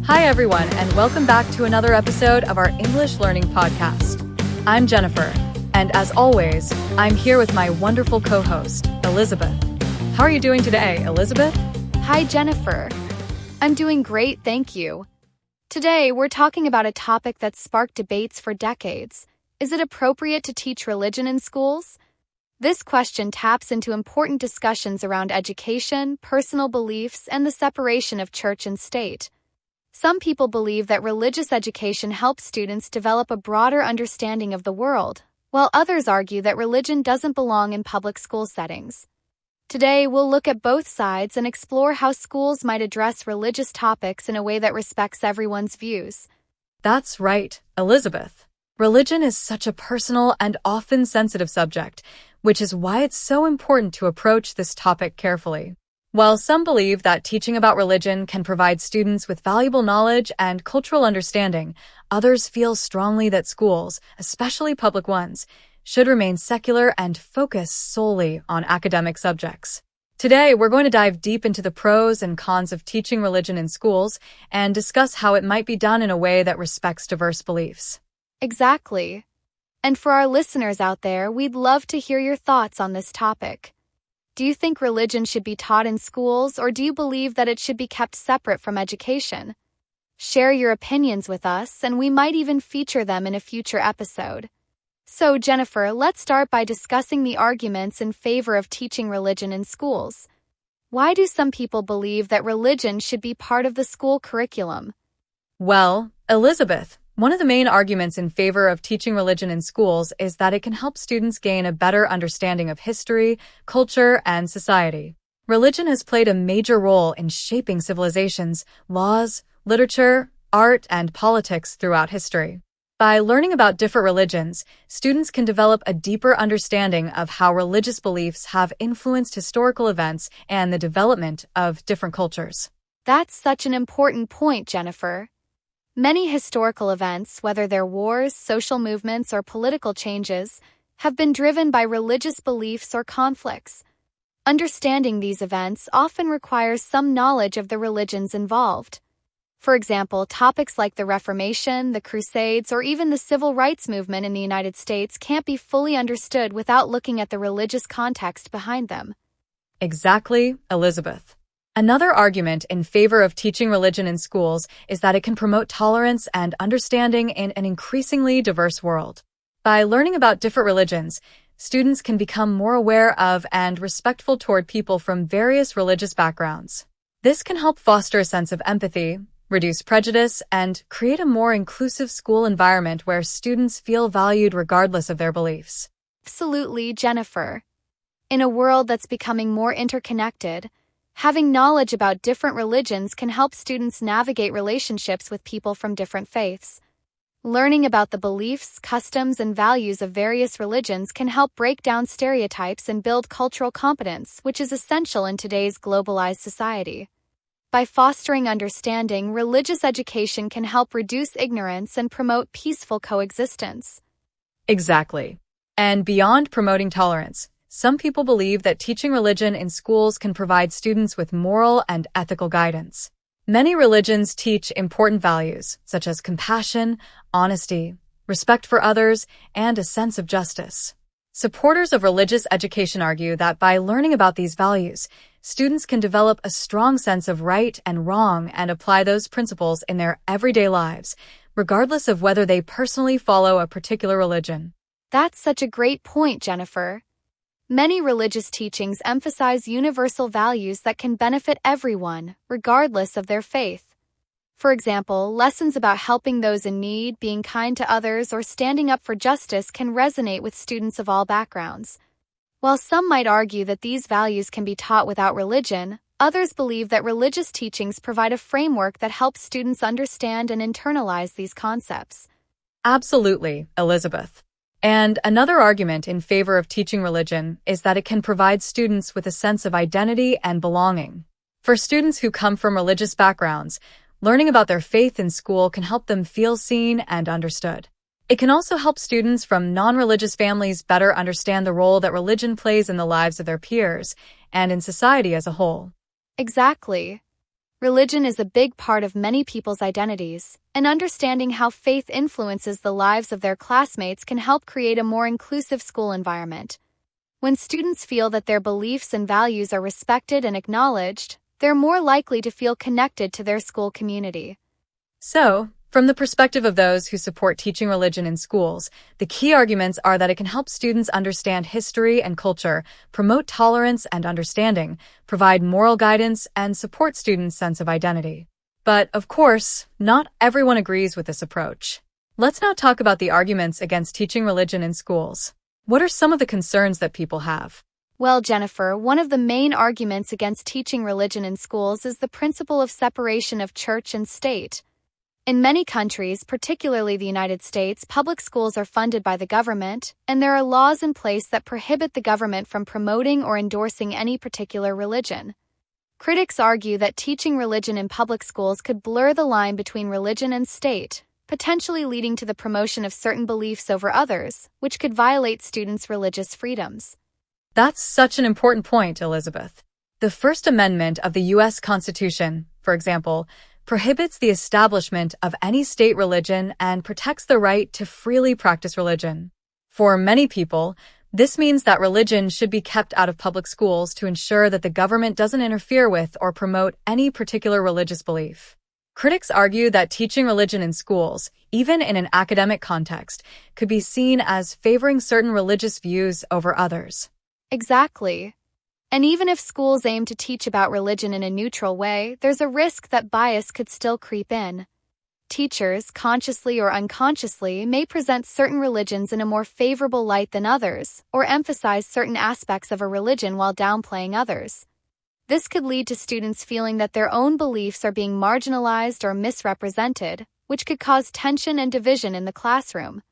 Hi everyone, and welcome back to another episode of our English Learning podcast. I'm Jennifer, and as always, I'm here with my wonderful co-host, Elizabeth. How are you doing today, Elizabeth? Hi Jennifer. I'm doing great, thank you. Today, we're talking about a topic that's sparked debates for decades. Is it appropriate to teach religion in schools? This question taps into important discussions around education, personal beliefs, and the separation of church and state. Some people believe that religious education helps students develop a broader understanding of the world, while others argue that religion doesn't belong in public school settings. Today, we'll look at both sides and explore how schools might address religious topics in a way that respects everyone's views. That's right, Elizabeth. Religion is such a personal and often sensitive subject, which is why it's so important to approach this topic carefully. While some believe that teaching about religion can provide students with valuable knowledge and cultural understanding, others feel strongly that schools, especially public ones, should remain secular and focus solely on academic subjects. Today, we're going to dive deep into the pros and cons of teaching religion in schools and discuss how it might be done in a way that respects diverse beliefs. Exactly. And for our listeners out there, we'd love to hear your thoughts on this topic. Do you think religion should be taught in schools, or do you believe that it should be kept separate from education? Share your opinions with us, and we might even feature them in a future episode. So, Jennifer, let's start by discussing the arguments in favor of teaching religion in schools. Why do some people believe that religion should be part of the school curriculum? Well, Elizabeth, one of the main arguments in favor of teaching religion in schools is that it can help students gain a better understanding of history, culture, and society. Religion has played a major role in shaping civilizations, laws, literature, art, and politics throughout history. By learning about different religions, students can develop a deeper understanding of how religious beliefs have influenced historical events and the development of different cultures. That's such an important point, Jennifer. Many historical events, whether they're wars, social movements, or political changes, have been driven by religious beliefs or conflicts. Understanding these events often requires some knowledge of the religions involved. For example, topics like the Reformation, the Crusades, or even the Civil Rights Movement in the United States can't be fully understood without looking at the religious context behind them. Exactly, Elizabeth. Another argument in favor of teaching religion in schools is that it can promote tolerance and understanding in an increasingly diverse world. By learning about different religions, students can become more aware of and respectful toward people from various religious backgrounds. This can help foster a sense of empathy, reduce prejudice, and create a more inclusive school environment where students feel valued regardless of their beliefs. Absolutely, Jennifer. In a world that's becoming more interconnected, having knowledge about different religions can help students navigate relationships with people from different faiths. Learning about the beliefs, customs, and values of various religions can help break down stereotypes and build cultural competence, which is essential in today's globalized society. By fostering understanding, religious education can help reduce ignorance and promote peaceful coexistence. Exactly. And beyond promoting tolerance, some people believe that teaching religion in schools can provide students with moral and ethical guidance. Many religions teach important values, such as compassion, honesty, respect for others, and a sense of justice. Supporters of religious education argue that by learning about these values, students can develop a strong sense of right and wrong and apply those principles in their everyday lives, regardless of whether they personally follow a particular religion. That's such a great point, Jennifer. Many religious teachings emphasize universal values that can benefit everyone, regardless of their faith. For example, lessons about helping those in need, being kind to others, or standing up for justice can resonate with students of all backgrounds. While some might argue that these values can be taught without religion, others believe that religious teachings provide a framework that helps students understand and internalize these concepts. Absolutely, Elizabeth. And another argument in favor of teaching religion is that it can provide students with a sense of identity and belonging. For students who come from religious backgrounds, learning about their faith in school can help them feel seen and understood. It can also help students from non-religious families better understand the role that religion plays in the lives of their peers and in society as a whole. Exactly. Religion is a big part of many people's identities, and understanding how faith influences the lives of their classmates can help create a more inclusive school environment. When students feel that their beliefs and values are respected and acknowledged, they're more likely to feel connected to their school community. So, from the perspective of those who support teaching religion in schools, the key arguments are that it can help students understand history and culture, promote tolerance and understanding, provide moral guidance, and support students' sense of identity. But, of course, not everyone agrees with this approach. Let's now talk about the arguments against teaching religion in schools. What are some of the concerns that people have? Well, Jennifer, one of the main arguments against teaching religion in schools is the principle of separation of church and state. In many countries, particularly the United States, public schools are funded by the government, and there are laws in place that prohibit the government from promoting or endorsing any particular religion. Critics argue that teaching religion in public schools could blur the line between religion and state, potentially leading to the promotion of certain beliefs over others, which could violate students' religious freedoms. That's such an important point, Elizabeth. The First Amendment of the U.S. Constitution, for example, prohibits the establishment of any state religion and protects the right to freely practice religion. For many people, this means that religion should be kept out of public schools to ensure that the government doesn't interfere with or promote any particular religious belief. Critics argue that teaching religion in schools, even in an academic context, could be seen as favoring certain religious views over others. Exactly. And even if schools aim to teach about religion in a neutral way, there's a risk that bias could still creep in. Teachers, consciously or unconsciously, may present certain religions in a more favorable light than others, or emphasize certain aspects of a religion while downplaying others. This could lead to students feeling that their own beliefs are being marginalized or misrepresented, which could cause tension and division in the classroom.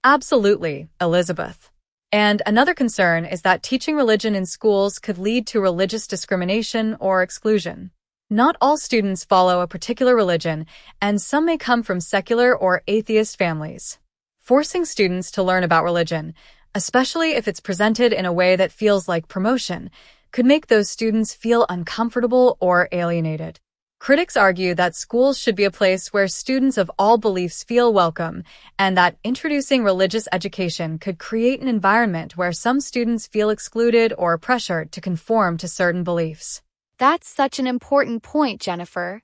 Absolutely, Elizabeth. And another concern is that teaching religion in schools could lead to religious discrimination or exclusion. Not all students follow a particular religion, and some may come from secular or atheist families. Forcing students to learn about religion, especially if it's presented in a way that feels like promotion, could make those students feel uncomfortable or alienated. Critics argue that schools should be a place where students of all beliefs feel welcome, and that introducing religious education could create an environment where some students feel excluded or pressured to conform to certain beliefs. That's such an important point, Jennifer.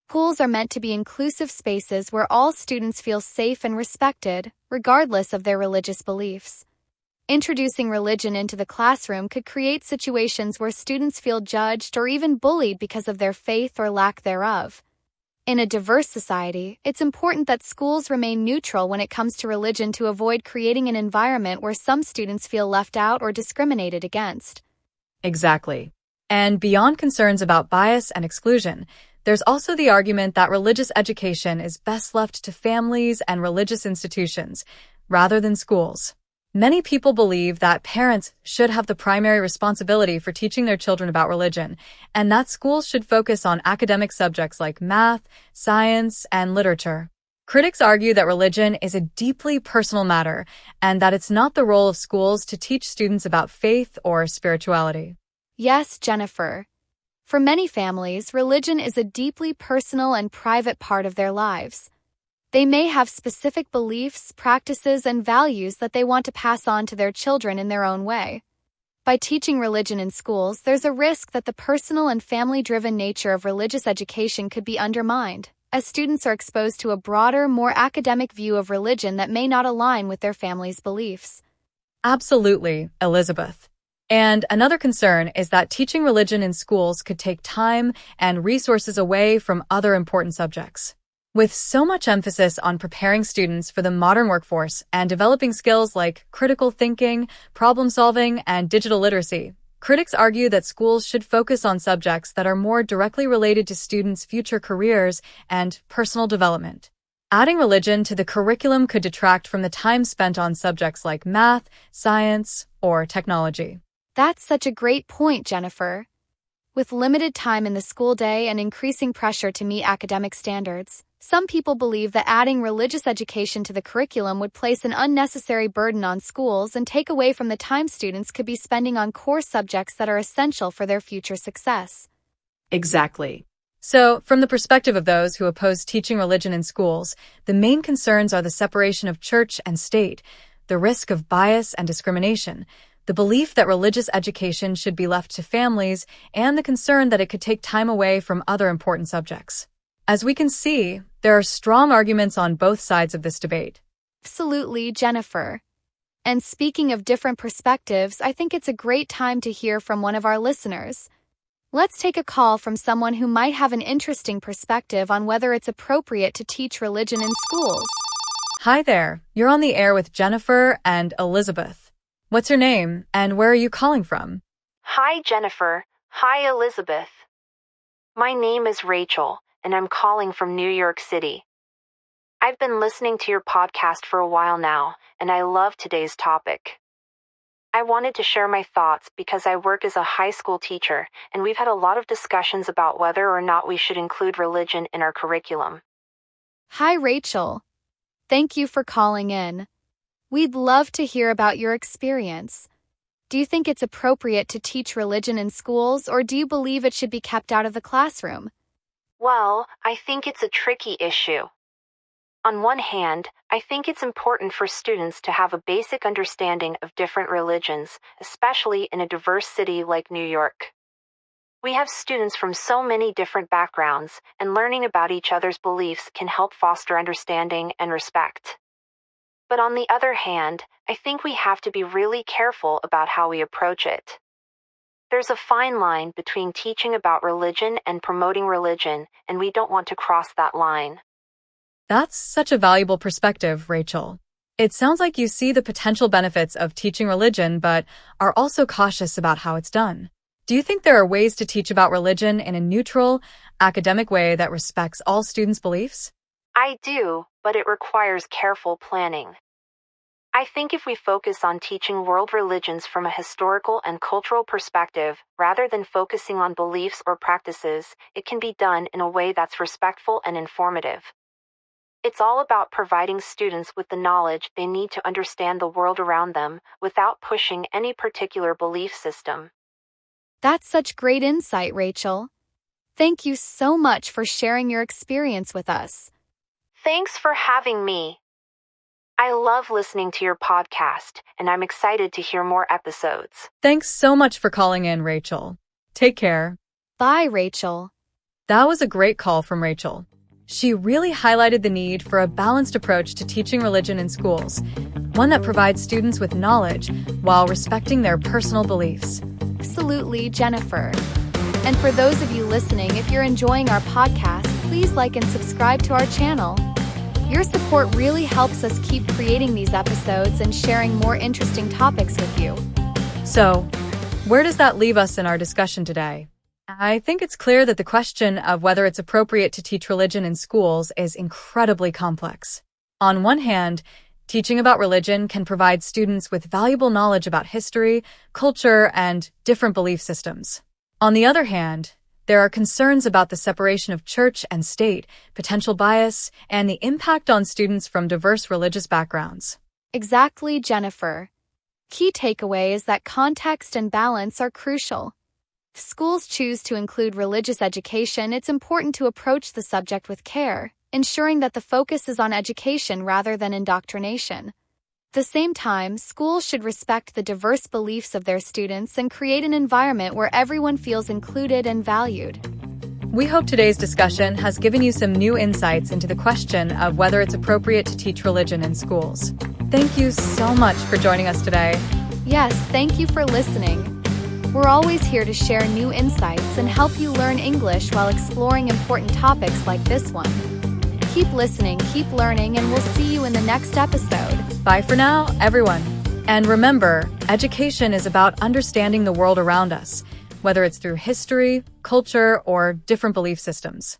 Schools are meant to be inclusive spaces where all students feel safe and respected, regardless of their religious beliefs. Introducing religion into the classroom could create situations where students feel judged or even bullied because of their faith or lack thereof. In a diverse society, it's important that schools remain neutral when it comes to religion to avoid creating an environment where some students feel left out or discriminated against. Exactly. And beyond concerns about bias and exclusion, there's also the argument that religious education is best left to families and religious institutions, rather than schools. Many people believe that parents should have the primary responsibility for teaching their children about religion, and that schools should focus on academic subjects like math, science, and literature. Critics argue that religion is a deeply personal matter, and that it's not the role of schools to teach students about faith or spirituality. Yes, Jennifer. For many families, religion is a deeply personal and private part of their lives. They may have specific beliefs, practices, and values that they want to pass on to their children in their own way. By teaching religion in schools, there's a risk that the personal and family-driven nature of religious education could be undermined, as students are exposed to a broader, more academic view of religion that may not align with their family's beliefs. Absolutely, Elizabeth. And another concern is that teaching religion in schools could take time and resources away from other important subjects. With so much emphasis on preparing students for the modern workforce and developing skills like critical thinking, problem solving, and digital literacy, critics argue that schools should focus on subjects that are more directly related to students' future careers and personal development. Adding religion to the curriculum could detract from the time spent on subjects like math, science, or technology. That's such a great point, Jennifer. With limited time in the school day and increasing pressure to meet academic standards, some people believe that adding religious education to the curriculum would place an unnecessary burden on schools and take away from the time students could be spending on core subjects that are essential for their future success. Exactly. So, from the perspective of those who oppose teaching religion in schools, the main concerns are the separation of church and state, the risk of bias and discrimination, the belief that religious education should be left to families, and the concern that it could take time away from other important subjects. As we can see, there are strong arguments on both sides of this debate. Absolutely, Jennifer. And speaking of different perspectives, I think it's a great time to hear from one of our listeners. Let's take a call from someone who might have an interesting perspective on whether it's appropriate to teach religion in schools. Hi there, you're on the air with Jennifer and Elizabeth. What's your name, and where are you calling from? Hi, Jennifer. Hi, Elizabeth. My name is Rachel, and I'm calling from New York City. I've been listening to your podcast for a while now, and I love today's topic. I wanted to share my thoughts because I work as a high school teacher, and we've had a lot of discussions about whether or not we should include religion in our curriculum. Hi, Rachel. Thank you for calling in. We'd love to hear about your experience. Do you think it's appropriate to teach religion in schools, or do you believe it should be kept out of the classroom? Well, I think it's a tricky issue. On one hand, I think it's important for students to have a basic understanding of different religions, especially in a diverse city like New York. We have students from so many different backgrounds, and learning about each other's beliefs can help foster understanding and respect. But on the other hand, I think we have to be really careful about how we approach it. There's a fine line between teaching about religion and promoting religion, and we don't want to cross that line. That's such a valuable perspective, Rachel. It sounds like you see the potential benefits of teaching religion, but are also cautious about how it's done. Do you think there are ways to teach about religion in a neutral, academic way that respects all students' beliefs? I do, but it requires careful planning. I think if we focus on teaching world religions from a historical and cultural perspective, rather than focusing on beliefs or practices, it can be done in a way that's respectful and informative. It's all about providing students with the knowledge they need to understand the world around them without pushing any particular belief system. That's such great insight, Rachel. Thank you so much for sharing your experience with us. Thanks for having me. I love listening to your podcast, and I'm excited to hear more episodes. Thanks so much for calling in, Rachel. Take care. Bye, Rachel. That was a great call from Rachel. She really highlighted the need for a balanced approach to teaching religion in schools, one that provides students with knowledge while respecting their personal beliefs. Absolutely, Jennifer. And for those of you listening, if you're enjoying our podcast, please like and subscribe to our channel. Your support really helps us keep creating these episodes and sharing more interesting topics with you. So, where does that leave us in our discussion today? I think it's clear that the question of whether it's appropriate to teach religion in schools is incredibly complex. On one hand, teaching about religion can provide students with valuable knowledge about history, culture, and different belief systems. On the other hand, there are concerns about the separation of church and state, potential bias, and the impact on students from diverse religious backgrounds. Exactly, Jennifer. Key takeaway is that context and balance are crucial. If schools choose to include religious education, it's important to approach the subject with care, ensuring that the focus is on education rather than indoctrination. At the same time, schools should respect the diverse beliefs of their students and create an environment where everyone feels included and valued. We hope today's discussion has given you some new insights into the question of whether it's appropriate to teach religion in schools. Thank you so much for joining us today. Yes, thank you for listening. We're always here to share new insights and help you learn English while exploring important topics like this one. Keep listening, keep learning, and we'll see you in the next episode. Bye for now, everyone. And remember, education is about understanding the world around us, whether it's through history, culture, or different belief systems.